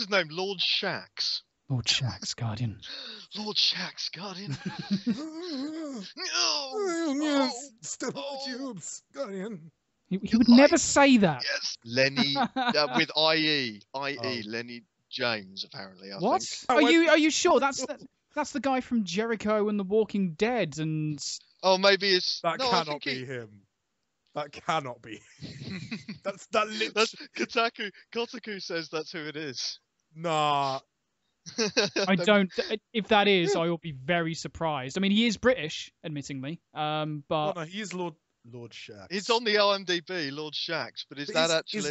his name? Lord Shax. Lord Shax, Guardian. Lord Shax, Guardian. Still on the tubes, Guardian. He would never say that. Yes, Lenny with IE, Lenny James. Apparently, I What? think. Are you sure that's the guy from Jericho and The Walking Dead and? Oh, maybe it's that cannot be him. That cannot be. That's Kotaku. Kotaku says that's who it is. Nah. I don't. If that is, I will be very surprised. I mean, he is British, admittingly. But no, he is Lord Shax. It's on the IMDb, Lord Shax, but is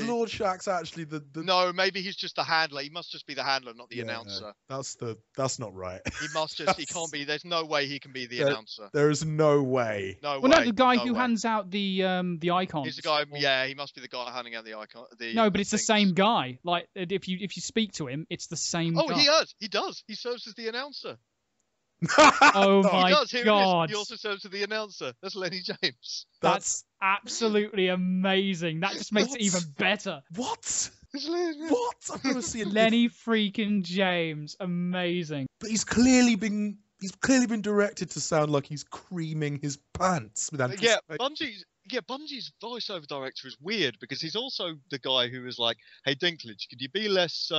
Lord Shax actually the? No, maybe he's just the handler. He must just be the handler, not the announcer. That's not right. He must just. He can't be. There's no way he can be the announcer. There is no way. No way. Well, no, the guy who hands out the icons. He's the guy. Yeah, he must be the guy handing out the icon. No, but it's the same guy. Like if you speak to him, it's the same. Oh, guy. He does. He serves as the announcer. Oh my God! He also serves as the announcer. That's Lenny James. That's absolutely amazing. That just makes it even better. What? What? I've got to see Lenny freaking James. Amazing. But he's clearly been directed to sound like he's creaming his pants with anticipation. Bungie's voiceover director is weird because he's also the guy who was like, "Hey Dinklage, could you be less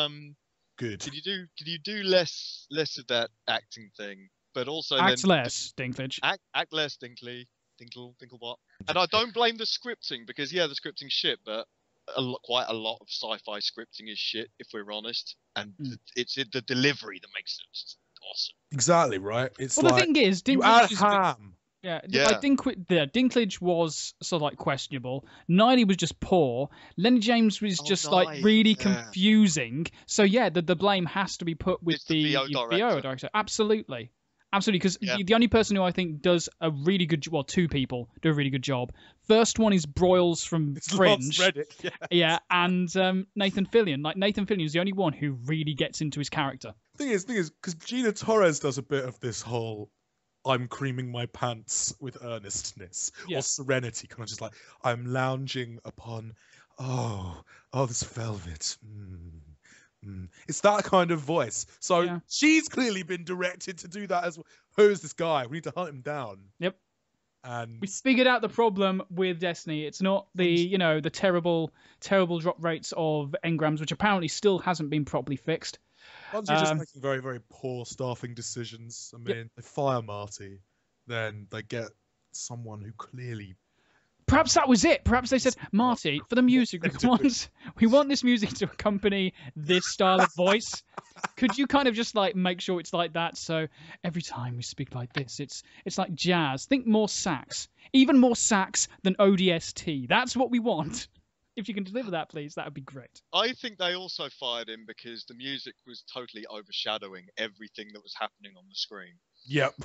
good? Could you do less of that acting thing, but also act less, Dinklage. Act less, Dinklebot." And I don't blame the scripting because the scripting's shit, but quite a lot of sci-fi scripting is shit if we're honest, and it's the delivery that makes it just awesome. Exactly right. It's the thing is, Dinklage is ham. Yeah. I think Dinklage was sort of like questionable. Niley was just poor. Lenny James was just like really confusing. So yeah, the blame has to be put with the VO director. Absolutely, because the only person who I think does a really good, well, two people do a really good job. First one is Broyles from Fringe. Yeah, and Nathan Fillion. Like Nathan Fillion is the only one who really gets into his character. Thing is, because Gina Torres does a bit of this whole "I'm creaming my pants with earnestness" or serenity, kind of just like I'm lounging upon this velvet. It's that kind of voice. So she's clearly been directed to do that as well. Who is this guy? We need to hunt him down. Yep. And we figured out the problem with Destiny. It's not the the terrible drop rates of engrams, which apparently still hasn't been properly fixed. Bungie just making very, very poor staffing decisions. I mean, they fire Marty, then they get someone who clearly. Perhaps that was it. Perhaps they said, Marty, for the music, we want this music to accompany this style of voice. Could you kind of just like make sure it's like that? So every time we speak like this, it's like jazz. Think more sax, even more sax than ODST. That's what we want. If you can deliver that, please, that would be great. I think they also fired him because the music was totally overshadowing everything that was happening on the screen. Yep.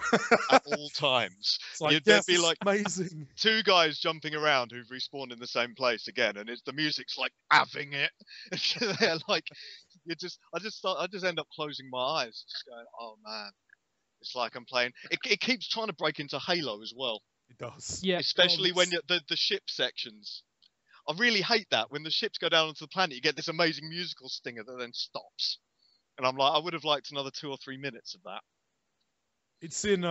At all times. Like, there'd be like amazing. Two guys jumping around who've respawned in the same place again, and the music's like having it. They're like, I just end up closing my eyes, just going, oh man, it's like I'm playing. It keeps trying to break into Halo as well. It does. Yeah. Especially when the ship sections. I really hate that when the ships go down onto the planet. You get this amazing musical stinger that then stops, and I'm like, I would have liked another 2 or 3 minutes of that. It's in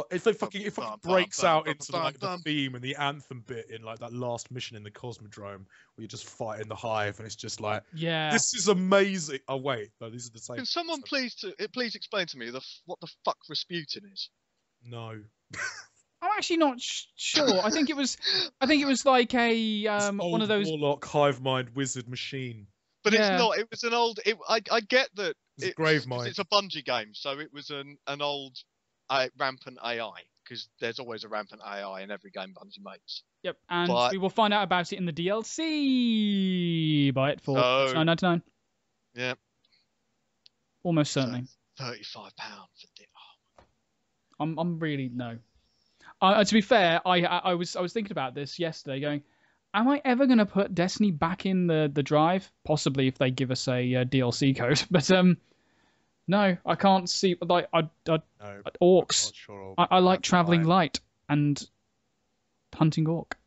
if it breaks out into like the theme and the anthem bit in like that last mission in the Cosmodrome where you just fight in the hive and it's just like, this is amazing. Oh wait, no, these are the same. Can someone please explain to me what the fuck Rasputin is? No. I'm actually not sure. I think it was like a one of those warlock hive mind wizard machine. But it's not. It was an old. I get that. It's grave mind. It's a Bungie game, so it was an old rampant AI because there's always a rampant AI in every game Bungie makes. Yep, and we will find out about it in the DLC. Buy it for $9.99. Yeah. Almost certainly. £35 for the. I'm really no. To be fair, I was thinking about this yesterday, going, am I ever going to put Destiny back in the drive? Possibly if they give us a DLC code, but no, I can't see. Like orcs. Sure I like traveling light and hunting orc.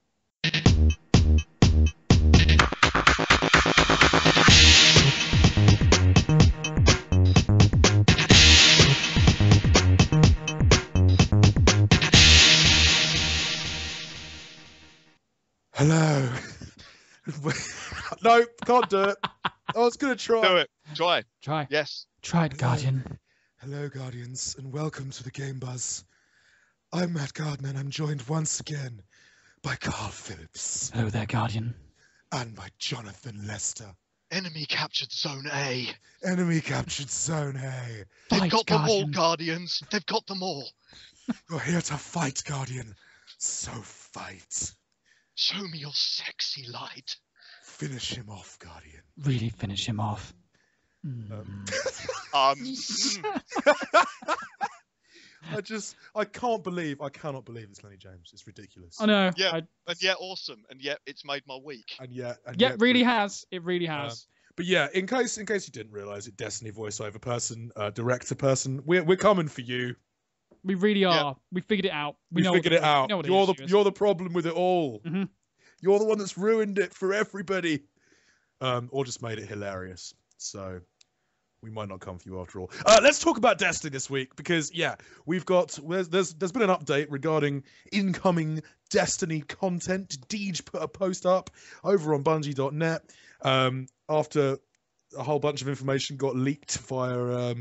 Hello. No, can't do it. I was gonna try. Do it. Try. Try. Yes. Try it, Guardian. Hello, Guardians, and welcome to the Game Buzz. I'm Matt Gardner, and I'm joined once again by Carl Phillips. Hello there, Guardian. And by Jonathan Lester. Enemy captured Zone A. Enemy captured Zone A. They've got them all, Guardian. Guardians. They've got them all. You're here to fight, Guardian. So fight. Show me your sexy light. Finish him off, Guardian. Really finish him off. I cannot believe it's Lenny James. It's ridiculous. I know. Yeah, and yet awesome, and yet it's made my week. And yet really has. It really has. But yeah, in case you didn't realize it, Destiny voiceover person, director person, we're coming for you. We really are. Yeah. We figured it out. We figured it out. You're the problem with it all. Mhm. You're the one that's ruined it for everybody. Or just made it hilarious. So we might not come for you after all. Let's talk about Destiny this week because there's been an update regarding incoming Destiny content. Deej put a post up over on Bungie.net after a whole bunch of information got leaked via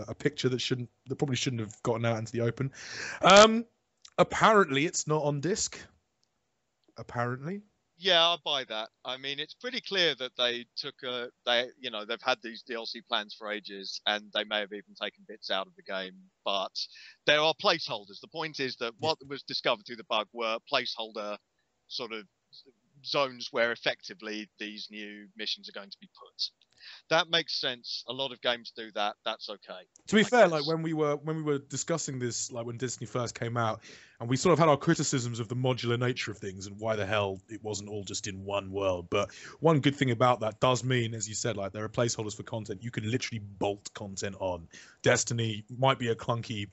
a picture that probably shouldn't have gotten out into the open. Apparently, it's not on disc. Apparently. Yeah, I buy that. I mean, it's pretty clear that they took they've had these DLC plans for ages, and they may have even taken bits out of the game, but there are placeholders. The point is that what was discovered through the bug were placeholder sort of zones where effectively these new missions are going to be put. That makes sense. A lot of games do that. That's okay. To be fair, like when we were discussing this, like when Destiny first came out, and we sort of had our criticisms of the modular nature of things and why the hell it wasn't all just in one world. But one good thing about that does mean, as you said, like there are placeholders for content. You can literally bolt content on. Destiny might be a clunkily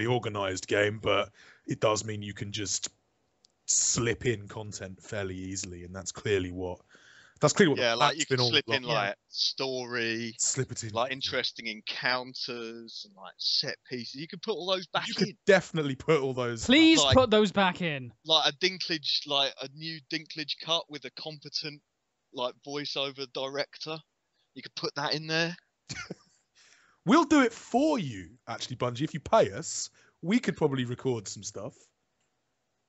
organized game, but it does mean you can just slip in content fairly easily, and that's clearly what. Like you can slip in like story, slip it in, like interesting encounters and like set pieces. You could put all those back in. You could definitely put all those. Please put those back in. Like a new Dinklage cut with a competent like voiceover director. You could put that in there. We'll do it for you, actually, Bungie. If you pay us, we could probably record some stuff.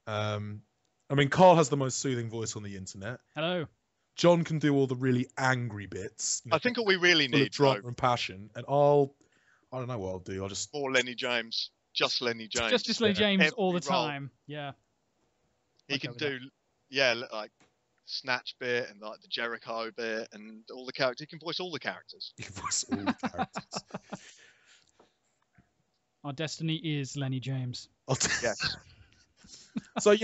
I mean, Carl has the most soothing voice on the internet. Hello. John can do all the really angry bits. I think what we really need drama and passion, and I don't know what I'll do. I'll just more Lenny James, just Lenny James, just Lenny James all the time. Yeah, he can do like Snatch bit and like the Jericho bit and all the characters. He can voice all the characters. He can voice all the characters. Our destiny is Lenny James. Yes. So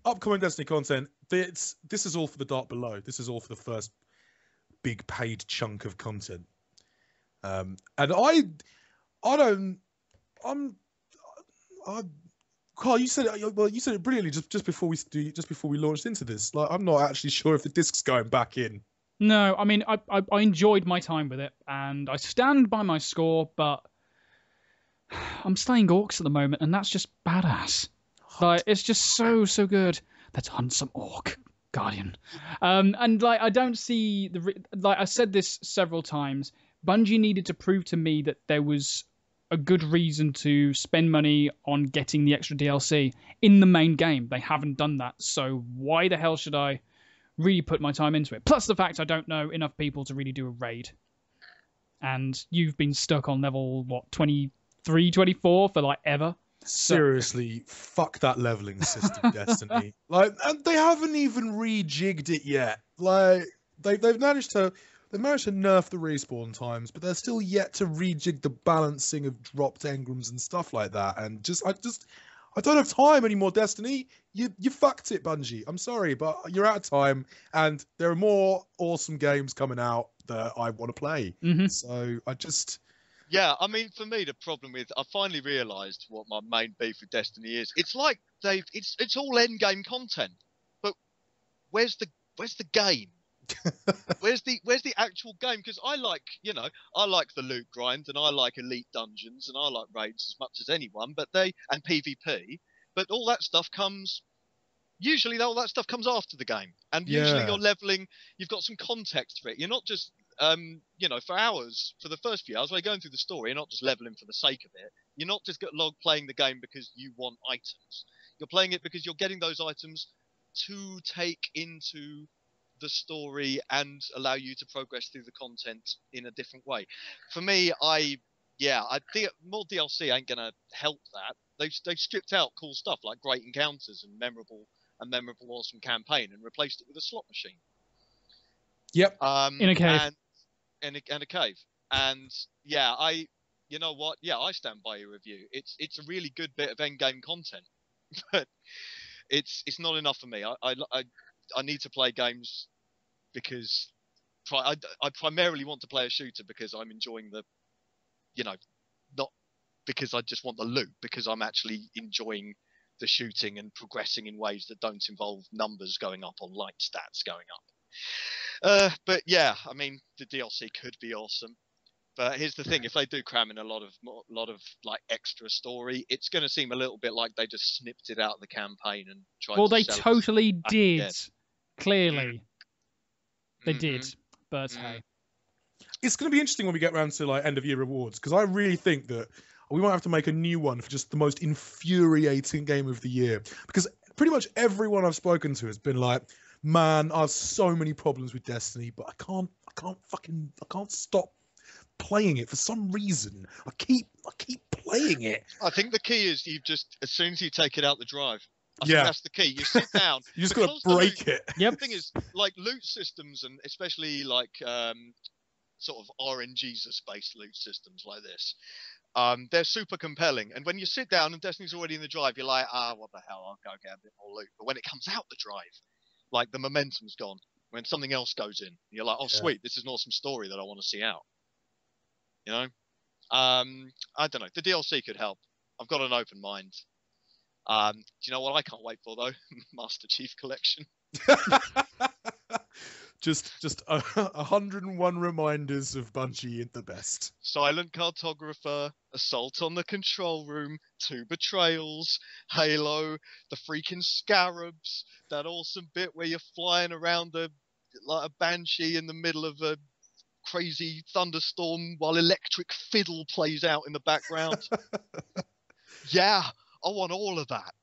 upcoming Destiny content. This is all for the Dark Below. This is all for the first big paid chunk of content. And Carl, you said it brilliantly just before we launched into this. Like, I'm not actually sure if the disc's going back in. No, I mean, I enjoyed my time with it, and I stand by my score, but I'm slaying orcs at the moment, and that's just badass. Like, it's just so good. Let's hunt some orc, Guardian. And like, I don't see like I said this several times. Bungie needed to prove to me that there was a good reason to spend money on getting the extra DLC in the main game. They haven't done that, so why the hell should I really put my time into it? Plus the fact I don't know enough people to really do a raid. And you've been stuck on level, 23, 24 for like ever. Seriously, fuck that leveling system, Destiny. Like, and they haven't even rejigged it yet. Like, they've managed to nerf the respawn times, but they're still yet to rejig the balancing of dropped engrams and stuff like that. And I don't have time anymore, Destiny. You fucked it, Bungie. I'm sorry, but you're out of time, and there are more awesome games coming out that I want to play. Mm-hmm. So I just. Yeah, I mean, for me, the problem with I finally realised what my main beef with Destiny is. It's like it's all end game content, but where's the game? where's the actual game? Because I like the loot grind and I like elite dungeons and I like raids as much as anyone, and PvP, but all that stuff comes usually all that stuff comes after the game, and usually you're leveling. You've got some context for it. You're not just for hours, for the first few hours, while you're going through the story, you're not just leveling for the sake of it. You're not just playing the game because you want items. You're playing it because you're getting those items to take into the story and allow you to progress through the content in a different way. For me, I think more DLC ain't gonna help that. They've stripped out cool stuff like great encounters and memorable awesome campaign and replaced it with a slot machine. Yep. In a cave. And a cave. And you know what? Yeah, I stand by your review. It's a really good bit of end game content, but it's not enough for me. I need to play games because I primarily want to play a shooter because I'm enjoying the, not because I just want the loot, because I'm actually enjoying the shooting and progressing in ways that don't involve numbers going up or light stats going up. But yeah, I mean, the DLC could be awesome. But here's the thing: if they do cram in a lot of like extra story, it's going to seem a little bit like they just snipped it out of the campaign and tried. Well, to they sell totally it did. again. Clearly, they did. But hey, it's going to be interesting when we get around to like end of year rewards, because I really think that we might have to make a new one for just the most infuriating game of the year, because pretty much everyone I've spoken to has been like, man, I have so many problems with Destiny, but I can't stop playing it for some reason. I keep playing it. I think the key is you just, as soon as you take it out the drive, I think that's the key. You sit down. You just got to break it. Yep. The thing is, like loot systems, and especially like sort of RNG-based loot systems like this, they're super compelling. And when you sit down and Destiny's already in the drive, you're like, what the hell? I'll go get a bit more loot. But when it comes out the drive, like the momentum's gone. When something else goes in, you're like, sweet, this is an awesome story that I want to see out. You know, I don't know. The DLC could help. I've got an open mind. Do you know what I can't wait for though? Master Chief Collection. just 101 reminders of Bungie at the best. Silent Cartographer, Assault on the Control Room, 2 Betrayals, Halo, the freaking Scarabs, that awesome bit where you're flying around like a banshee in the middle of a crazy thunderstorm while electric fiddle plays out in the background. Yeah, I want all of that.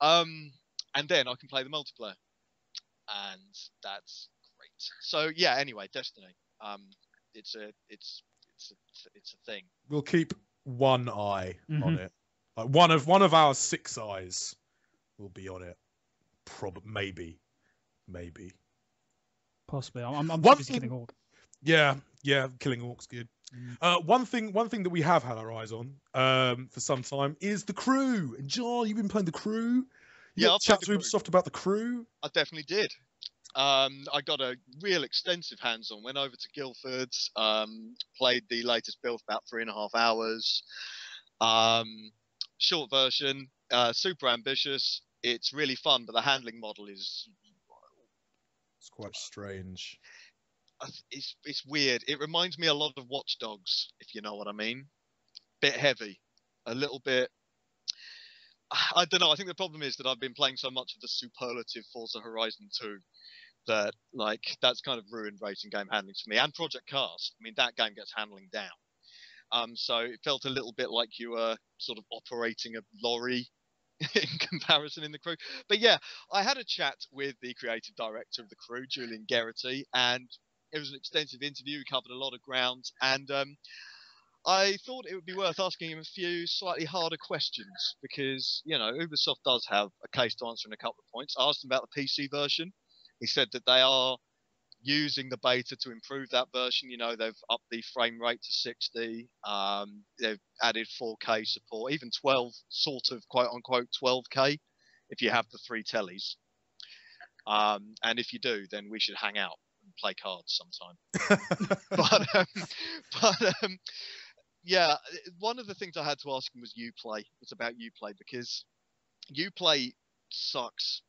And then I can play the multiplayer. And that's great. So yeah, anyway, Destiny. It's a thing. We'll keep one eye on it. Like one of our 6 eyes will be on it. Maybe. Possibly. I'm just kidding all. Yeah, Killing Orc's good. One thing that we have had our eyes on for some time is the Crew. And John, you've been playing the Crew. I've chat to Ubisoft about the Crew. I definitely did. I got a real extensive hands-on. Went over to Guildford's, played the latest build for about 3.5 hours. Short version, super ambitious. It's really fun, but the handling model is quite strange. It's weird. It reminds me a lot of Watch Dogs, if you know what I mean. Bit heavy, a little bit. I don't know. I think the problem is that I've been playing so much of the superlative Forza Horizon 2 that that's kind of ruined racing game handling for me. And Project Cars. I mean, that game gets handling down. So it felt a little bit like you were sort of operating a lorry in comparison in the Crew. But yeah, I had a chat with the creative director of the Crew, Julian Geraghty, and it was an extensive interview. We covered a lot of ground, and I thought it would be worth asking him a few slightly harder questions because, Ubisoft does have a case to answer in a couple of points. I asked him about the PC version. He said that they are using the beta to improve that version. They've upped the frame rate to 60. They've added 4K support, even 12, sort of quote unquote 12K, if you have the 3 tellies. And if you do, then we should hang out and play cards sometime. Yeah, one of the things I had to ask him was Uplay. It's about Uplay because Uplay sucks.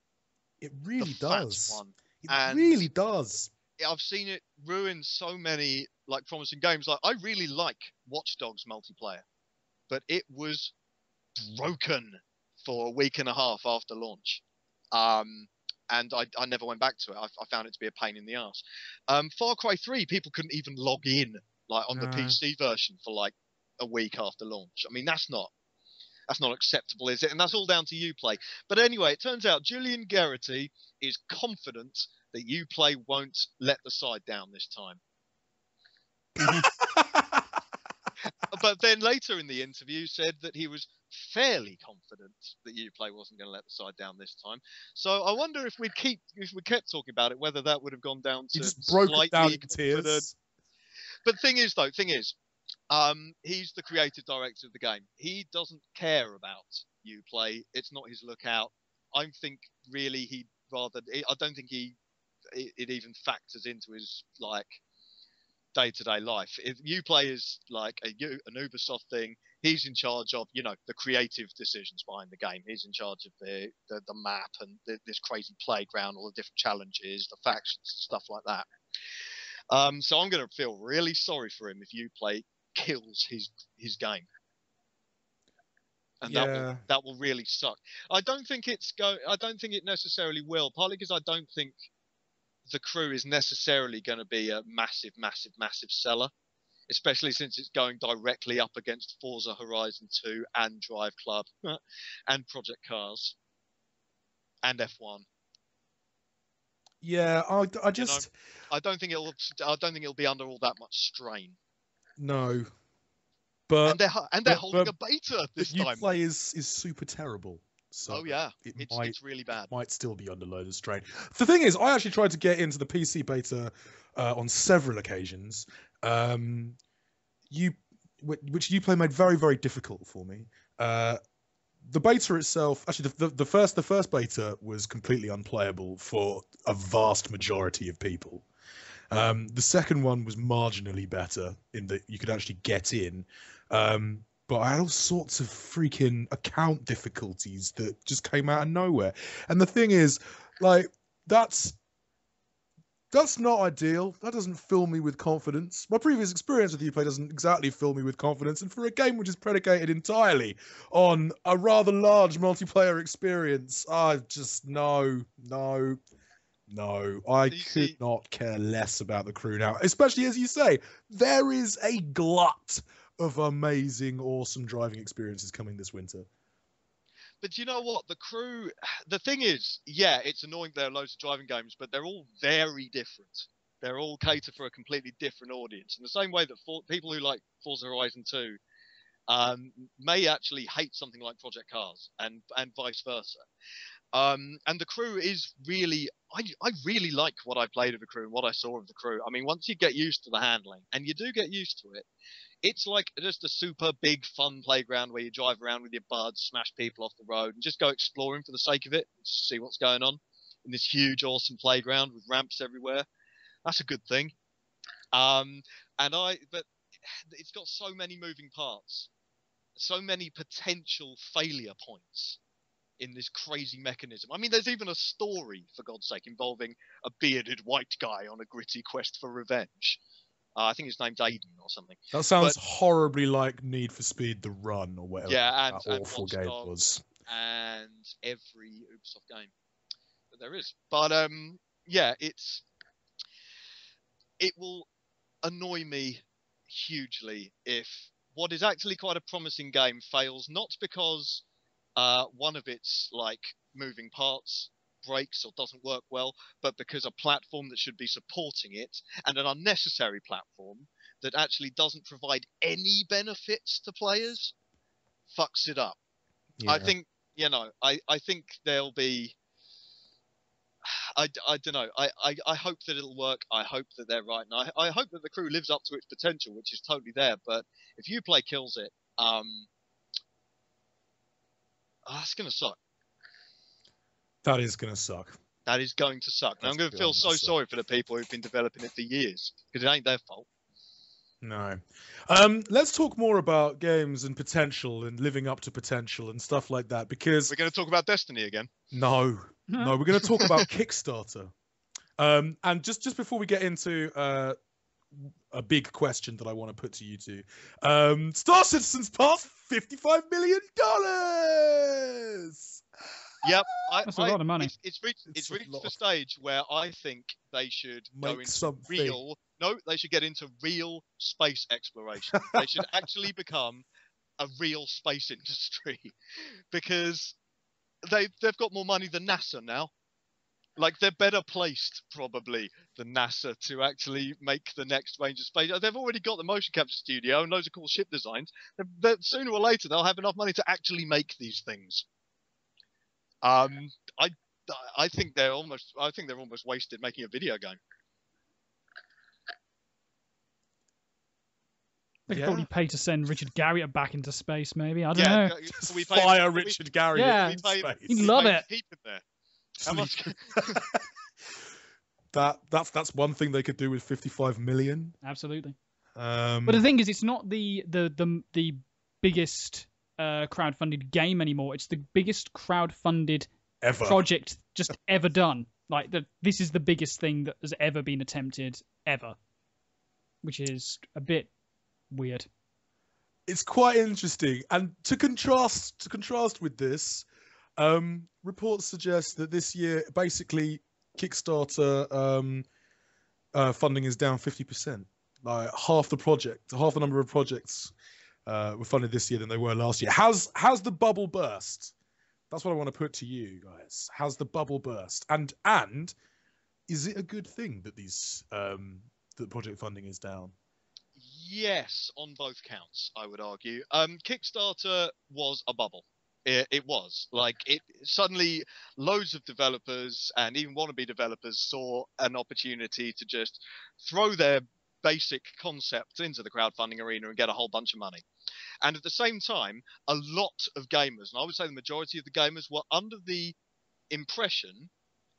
It really does. It really does. I've seen it ruin so many promising games. I really like Watch Dogs multiplayer, but it was broken for a week and a half after launch. And I never went back to it. I found it to be a pain in the ass. Far Cry 3, people couldn't even log in like on the PC version for like a week after launch. I mean, that's not acceptable, is it? And that's all down to Uplay. But anyway, it turns out Julian Garrity is confident that Uplay won't let the side down this time. But then later in the interview said that he was fairly confident that Uplay wasn't going to let the side down this time. So I wonder if we kept talking about it, whether that would have gone down to just broke slightly it down in confident. tears. But thing is, he's the creative director of the game. He doesn't care about Uplay. It's not his lookout. I think really I don't think it even factors into his like day-to-day life. If Uplay is like an Ubisoft thing, he's in charge of, the creative decisions behind the game. He's in charge of the map and this crazy playground, all the different challenges, the factions, stuff like that. So I'm going to feel really sorry for him if Uplay kills his game. And that will really suck. I don't think it necessarily will, partly because I don't think The Crew is necessarily going to be a massive, massive, massive seller, especially since it's going directly up against Forza Horizon 2 and Drive Club and Project Cars and F1. Yeah, I don't think it'll be under all that much strain. No, but they're holding a beta this time. Uplay is super terrible. So it's really bad. It might still be under load of strain. The thing is, I actually tried to get into the PC beta on several occasions, which Uplay made very, very difficult for me. The beta itself, actually, the first beta was completely unplayable for a vast majority of people. The second one was marginally better in that you could actually get in. But I had all sorts of freaking account difficulties that just came out of nowhere. And the thing is, like, that's not ideal. That doesn't fill me with confidence. My previous experience with Uplay doesn't exactly fill me with confidence. And for a game which is predicated entirely on a rather large multiplayer experience, I just, no. I could not care less about The Crew now. Especially, as you say, there is a glut of amazing, awesome driving experiences coming this winter. But you know what? The Crew, the thing is, it's annoying there are loads of driving games, but they're all very different. They're all cater for a completely different audience. In the same way that people who like Forza Horizon 2 may actually hate something like Project Cars and vice versa. And The Crew is really, I really like what I played of The Crew and what I saw of The Crew. I mean, once you get used to the handling, and you do get used to it, it's like just a super big fun playground where you drive around with your buds, smash people off the road, and just go exploring for the sake of it, just see what's going on in this huge, awesome playground with ramps everywhere. That's a good thing. But it's got so many moving parts, so many potential failure points in this crazy mechanism. I mean, there's even a story, for God's sake, involving a bearded white guy on a gritty quest for revenge. I think his name's Aiden or something. That sounds horribly like Need for Speed: The Run or whatever that awful game was. And every Ubisoft game that there is. But it will annoy me hugely if what is actually quite a promising game fails, not because one of its like moving parts breaks or doesn't work well, but because a platform that should be supporting it, and an unnecessary platform that actually doesn't provide any benefits to players, fucks it up. Yeah. I think, I think there'll be, I don't know, I hope that it'll work. I hope that they're right, and I hope that The Crew lives up to its potential, which is totally there. But if Uplay kills it, that's going to suck. That is going to suck. That is going to suck. And I'm going to feel so sorry for the people who've been developing it for years, because it ain't their fault. No. Let's talk more about games and potential and living up to potential and stuff like that, because... We're going to talk about Destiny again? No, we're going to talk about Kickstarter. And just before we get into a big question that I want to put to you two, Star Citizen's passed $55 million! Yep, That's a lot of money. It's reached the stage where I think they should go into real. No, they should get into real space exploration. They should actually become a real space industry, because they've got more money than NASA now. Like, they're better placed probably than NASA to actually make the next range of space. They've already got the motion capture studio and loads of cool ship designs. Sooner or later they'll have enough money to actually make these things. I think they're almost wasted making a video game. They could probably pay to send Richard Garriott back into space, maybe. I don't know. Just fire Richard Garriott into space. He'd love it. How much? That's one thing they could do with 55 million. Absolutely. But the thing is, it's not the biggest crowdfunded game anymore. It's the biggest crowdfunded project just ever done. Like, this is the biggest thing that has ever been attempted ever, which is a bit weird. It's quite interesting, and to contrast with this, reports suggest that this year, basically, Kickstarter funding is down 50%. Like, half the number of projects were funded this year than they were last year. How's the bubble burst? That's what I want to put to you guys. How's the bubble burst? And is it a good thing that that project funding is down? Yes, on both counts, I would argue. Kickstarter was a bubble. It was like, suddenly loads of developers and even wannabe developers saw an opportunity to just throw their basic concepts into the crowdfunding arena and get a whole bunch of money. And at the same time, a lot of gamers, and I would say the majority of the gamers, were under the impression,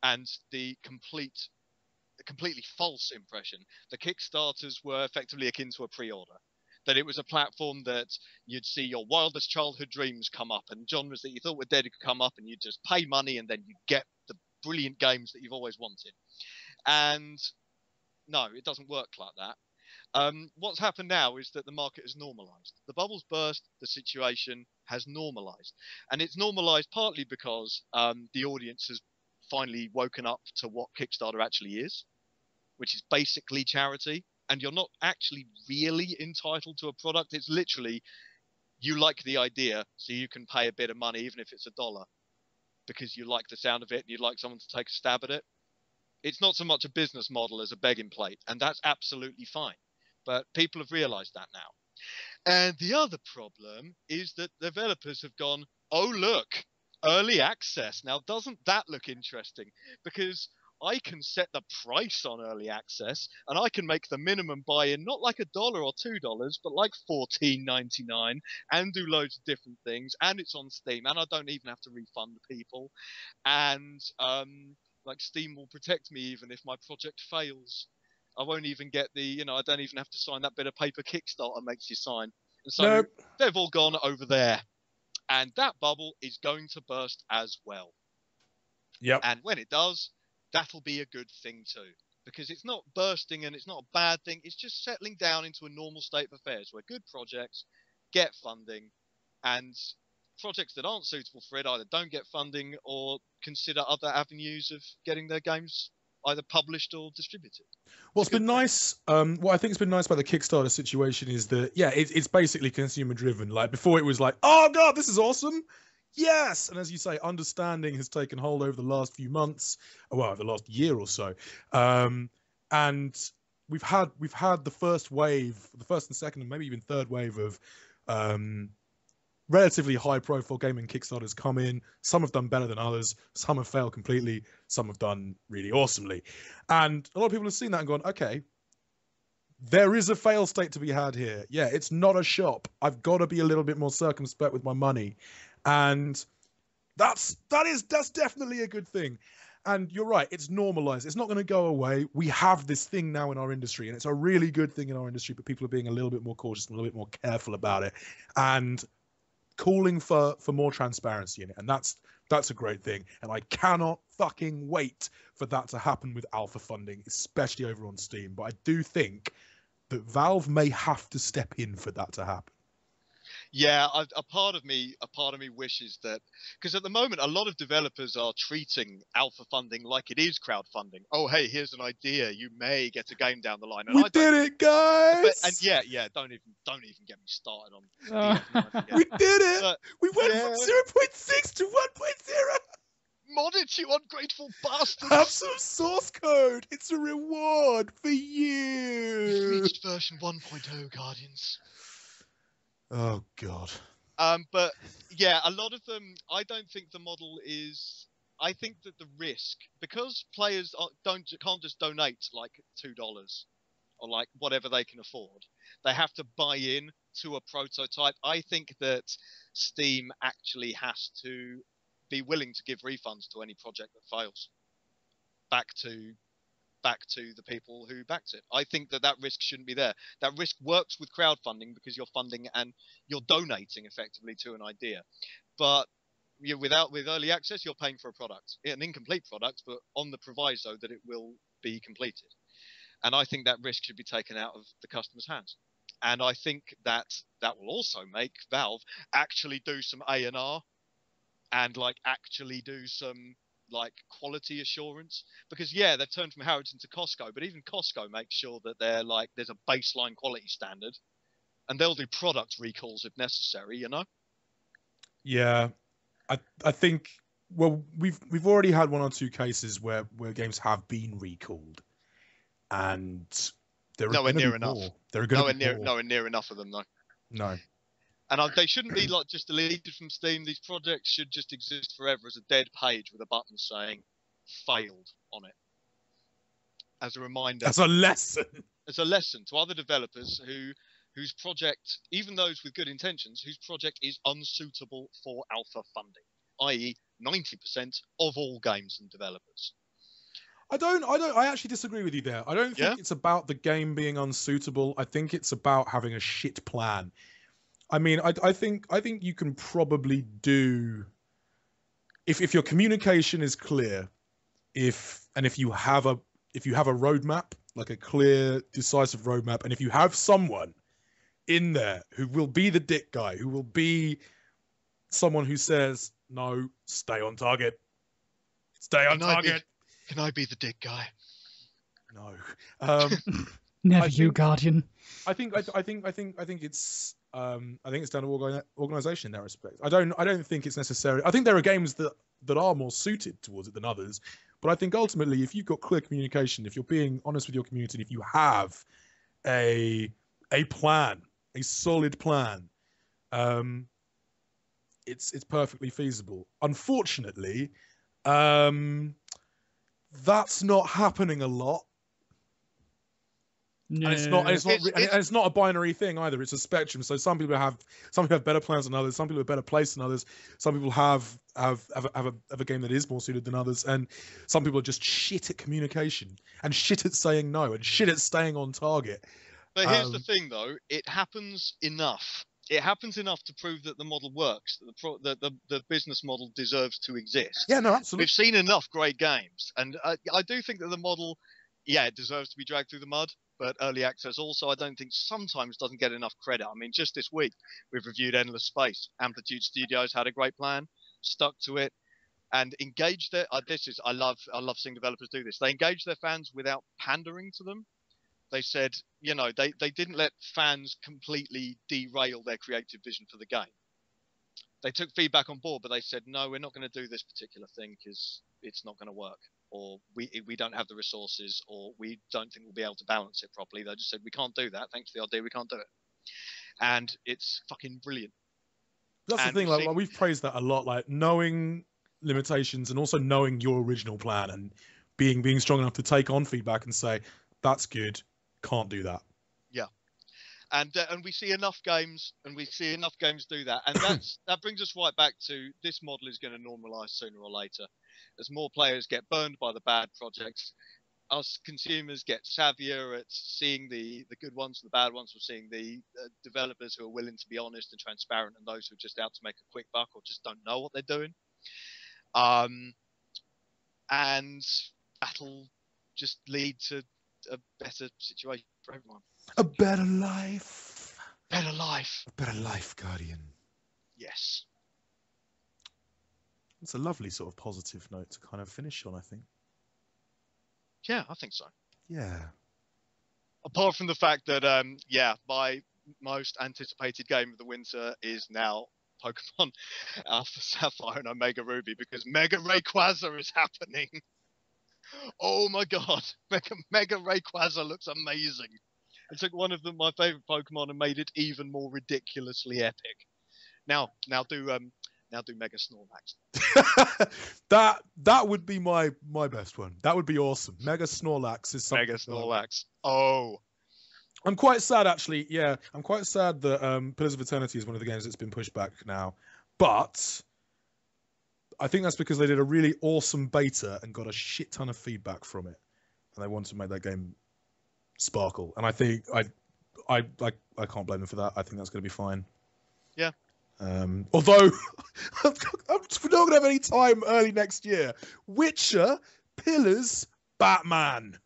and the completely false impression, that Kickstarters were effectively akin to a pre-order. That it was a platform that you'd see your wildest childhood dreams come up, and genres that you thought were dead could come up, and you'd just pay money and then you get the brilliant games that you've always wanted. And no, it doesn't work like that. What's happened now is that the market has normalized. The bubble's burst, the situation has normalized. And it's normalized partly because the audience has finally woken up to what Kickstarter actually is, which is basically charity. And you're not actually really entitled to a product. It's literally, you like the idea, so you can pay a bit of money, even if it's $1, because you like the sound of it and you'd like someone to take a stab at it. It's not so much a business model as a begging plate, and that's absolutely fine. But people have realized that now. And the other problem is that developers have gone, oh, look, early access. Now, doesn't that look interesting? Because I can set the price on early access, and I can make the minimum buy-in not like $1 or $2, but like $14.99, and do loads of different things. And it's on Steam, and I don't even have to refund people. And like, Steam will protect me even if my project fails. I won't even get I don't even have to sign that bit of paper Kickstarter makes you sign. And so they've all gone over there, and that bubble is going to burst as well. Yep. And when it does, that'll be a good thing too, because it's not bursting and it's not a bad thing. It's just settling down into a normal state of affairs where good projects get funding, and projects that aren't suitable for it either don't get funding or consider other avenues of getting their games either published or distributed. What's been nice, what I think has been nice about the Kickstarter situation is that, it's basically consumer driven. Like, before it was like, oh God, this is awesome. Yes. And as you say, understanding has taken hold over the last few months, well, the last year or so. And we've had the first wave, the first and second and maybe even third wave of relatively high profile gaming Kickstarters come in. Some have done better than others. Some have failed completely. Some have done really awesomely. And a lot of people have seen that and gone, okay, there is a fail state to be had here. Yeah, it's not a shop. I've got to be a little bit more circumspect with my money. And that's definitely a good thing. And you're right, it's normalized. It's not going to go away. We have this thing now in our industry, and it's a really good thing in our industry, but people are being a little bit more cautious and a little bit more careful about it, and calling for more transparency in it. And that's a great thing. And I cannot fucking wait for that to happen with alpha funding, especially over on Steam. But I do think that Valve may have to step in for that to happen. Yeah, a part of me wishes that, because at the moment a lot of developers are treating alpha funding like it is crowdfunding. Oh, hey, here's an idea, you may get a game down the line, and We I don't. did it, guys! And yeah, don't even get me started on Uh, DF9 We again. did it! But We went yeah, from 0.6 to 1.0! mod it, you ungrateful bastards! Have some source code! It's a reward for We've you! reached version 1.0, Guardians. Oh, God. But yeah, a lot of them, I don't think the model is. I think that the risk, because players can't just donate like $2 or like whatever they can afford, they have to buy in to a prototype. I think that Steam actually has to be willing to give refunds to any project that fails back to the people who backed it. I think that risk shouldn't be there. That risk works with crowdfunding because you're funding and you're donating effectively to an idea. But with early access, you're paying for a product, an incomplete product, but on the proviso that it will be completed. And I think that risk should be taken out of the customer's hands. And I think that will also make Valve actually do some A&R and like actually do some like quality assurance, because yeah, they've turned from Harrods to Costco, but even Costco makes sure that they're like there's a baseline quality standard, and they'll do product recalls if necessary, you know. Yeah, I think, well, we've already had one or two cases where games have been recalled, and there are Nowhere going to near be enough. more. There are going to be more. Nowhere near enough of them though. No. And they shouldn't be like just deleted from Steam. These projects should just exist forever as a dead page with a button saying "failed" on it, as a reminder. As a lesson. As a lesson to other developers whose project, even those with good intentions, whose project is unsuitable for alpha funding, i.e., 90% of all games and developers. I actually disagree with you there. I don't think it's about the game being unsuitable. I think it's about having a shit plan. I mean, I think you can probably do, if your communication is clear, if you have a roadmap, like a clear, decisive roadmap, and if you have someone in there who will be the dick guy, who will be someone who says, no, stay on target. Stay on target. Can I be the dick guy? No. Never you, Guardian. I think it's down to organization in that respect. I don't think it's necessary. I think there are games that are more suited towards it than others, but I think ultimately, if you've got clear communication, if you're being honest with your community, if you have a plan, a solid plan, it's perfectly feasible. Unfortunately, that's not happening a lot. No. And it's not a binary thing either. It's a spectrum. So some people have better plans than others. Some people are better placed than others. Some people have a game that is more suited than others. And some people are just shit at communication and shit at saying no and shit at staying on target. But here's the thing, though. It happens enough. It happens enough to prove that the model works, that the business model deserves to exist. Yeah, no, absolutely. We've seen enough great games, and I do think that the model, yeah, it deserves to be dragged through the mud. But early access also, I don't think sometimes doesn't get enough credit. I mean, just this week we've reviewed Endless Space. Amplitude Studios had a great plan, stuck to it, and engaged their. I love seeing developers do this. They engage their fans without pandering to them. They said, you know, they didn't let fans completely derail their creative vision for the game. They took feedback on board, but they said, no, we're not going to do this particular thing because it's not going to work, or we don't have the resources, or we don't think we'll be able to balance it properly. They just said, we can't do that. Thanks for the idea, we can't do it. And it's fucking brilliant. That's the thing, like we've praised that a lot, like knowing limitations and also knowing your original plan and being strong enough to take on feedback and say, that's good, can't do that. Yeah. And we see enough games, do that, and that brings us right back to this model is going to normalize sooner or later, as more players get burned by the bad projects. Us consumers get savvier at seeing the good ones and the bad ones. We're seeing the developers who are willing to be honest and transparent, and those who are just out to make a quick buck or just don't know what they're doing. And that'll just lead to a better situation for everyone. A better life. better life. A better life, Guardian. Yes. It's a lovely sort of positive note to kind of finish on, I think. Yeah, I think so. Yeah. Apart from the fact that, my most anticipated game of the winter is now Pokemon Alpha Sapphire and Omega Ruby, because Mega Rayquaza is happening. Oh my god, Mega Rayquaza looks amazing. It took one of my favorite Pokemon and made it even more ridiculously epic. Now do Mega Snorlax. that would be my best one. That would be awesome. Mega Snorlax is something. Mega Snorlax. Oh. I'm quite sad, actually. Yeah, I'm quite sad that Pillars of Eternity is one of the games that's been pushed back now. But I think that's because they did a really awesome beta and got a shit ton of feedback from it, and they want to make that game sparkle. And I think I can't blame them for that. I think that's going to be fine. Yeah. Although I'm not going to have any time early next year. Witcher, Pillars, Batman.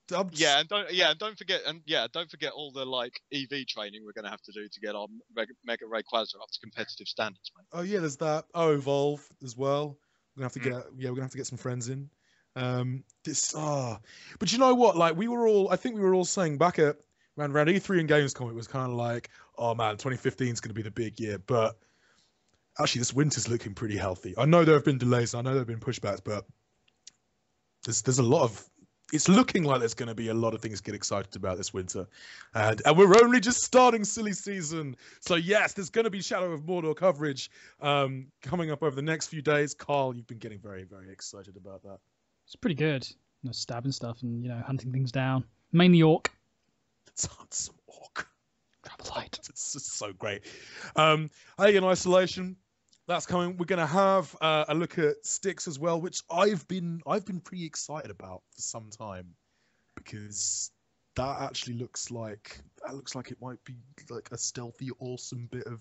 Don't forget all the like EV training we're going to have to do to get our Mega Rayquaza up to competitive standards, mate. Oh yeah, there's that. Oh, Evolve as well. We're gonna have to get some friends in. But you know what? Like I think we were all saying back at around E3 and Gamescom, it was kind of like, oh man, 2015 is going to be the big year. But actually, this winter's looking pretty healthy. I know there have been delays, I know there have been pushbacks, but there's a lot of. It's looking like there's going to be a lot of things to get excited about this winter. And we're only just starting silly season. So, yes, there's going to be Shadow of Mordor coverage coming up over the next few days. Carl, you've been getting very, very excited about that. It's pretty good. Stabbing stuff and, hunting things down. Mainly orc. Let's hunt some orc. Travelite. It's just so great. In Isolation. That's coming. We're going to have a look at Styx as well, which I've been pretty excited about for some time, because that actually looks like it might be like a stealthy, awesome bit of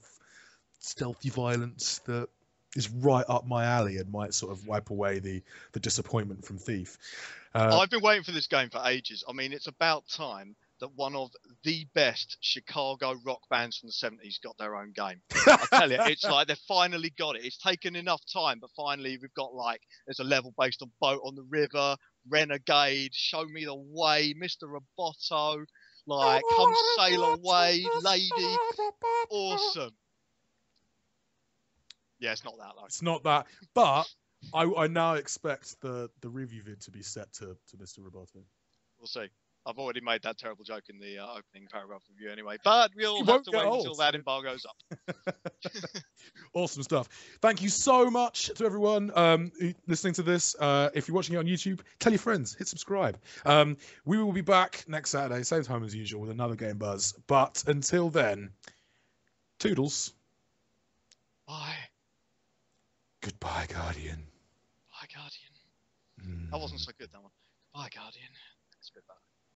stealthy violence that is right up my alley and might sort of wipe away the disappointment from Thief. I've been waiting for this game for ages. I mean, it's about time that one of the best Chicago rock bands from the 70s got their own game. I tell you, it's like they've finally got it. It's taken enough time, but finally we've got there's a level based on Boat on the River, Renegade, Show Me the Way, Mr. Roboto, Come Sail Away, Lady. Awesome. Yeah, it's not that though. It's not that, but I now expect the review vid to be set to Mr. Roboto. We'll see. I've already made that terrible joke in the opening paragraph review anyway, but we'll have to wait until that embargo's up. Awesome stuff. Thank you so much to everyone listening to this. If you're watching it on YouTube, tell your friends, hit subscribe. We will be back next Saturday, same time as usual, with another Game Buzz. But until then, toodles. Bye. Goodbye, Guardian. Bye, Guardian. That wasn't so good, that one. Bye, Guardian. It's a bit better.